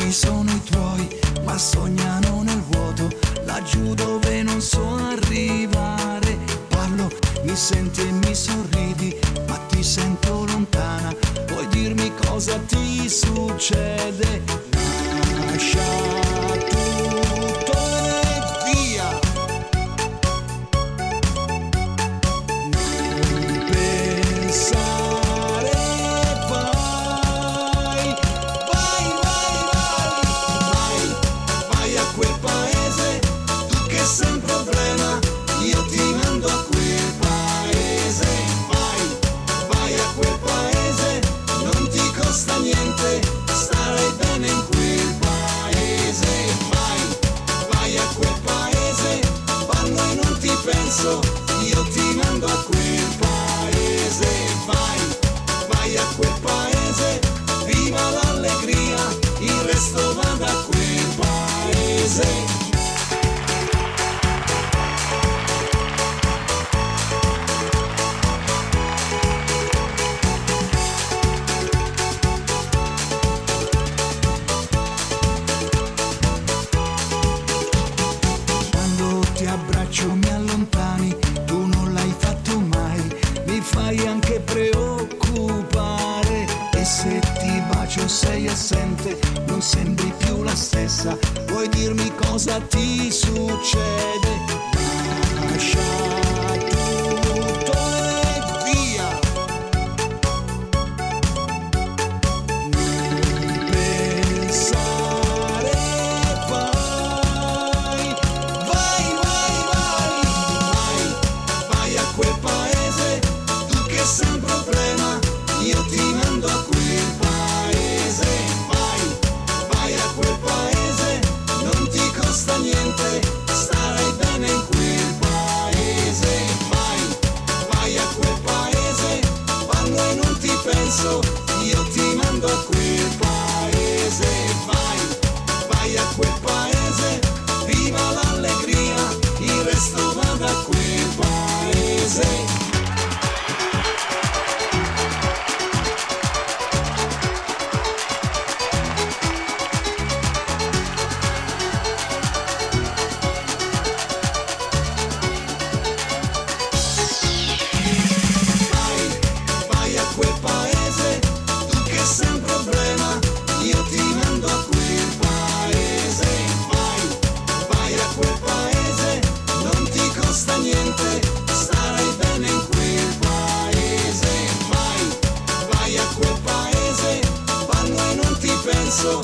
occhi sono i tuoi, ma sognano nel vuoto, laggiù dove non so arrivare. Parlo, mi senti e mi sorridi, ma ti sento lontana. Puoi dirmi cosa ti succede? Lascia tutto e via. Non pensare, vai, vai, vai, vai, vai a quel paese, tu che sei un problema, io ti mando a quel paese. Vai, vai a quel paese, non ti costa niente, starai bene in quel paese. Vai, vai a quel paese, parlo e non ti penso, io ti mando a quel paese. Vai, vai a quel paese, viva l'allegria, il resto vada a quel paese. Quando ti abbraccio mi allontani, tu non l'hai fatto mai, mi fai anche preoccupare. E se ti bacio sei assente, non sembri più la stessa, vuoi dirmi cosa ti succede? Lascia tutto e via. Non pensare, vai, vai, vai, vai, vai, vai a quel paese, tu che sei un problema, io ti mando a quel paese. Vai, vai a quel paese, non ti costa niente, starai bene in quel paese. Vai, vai a quel paese, parlo e non ti penso, io ti mando a quel paese. Vai, vai a quel paese, viva l'allegria, il resto vada a quel paese. Vai, vai a quel paese, tu che sei un problema, io ti mando a quel paese. Vai, vai a quel paese, non ti costa niente, starai bene in quel paese. Vai, vai a quel paese, parlo e non ti penso,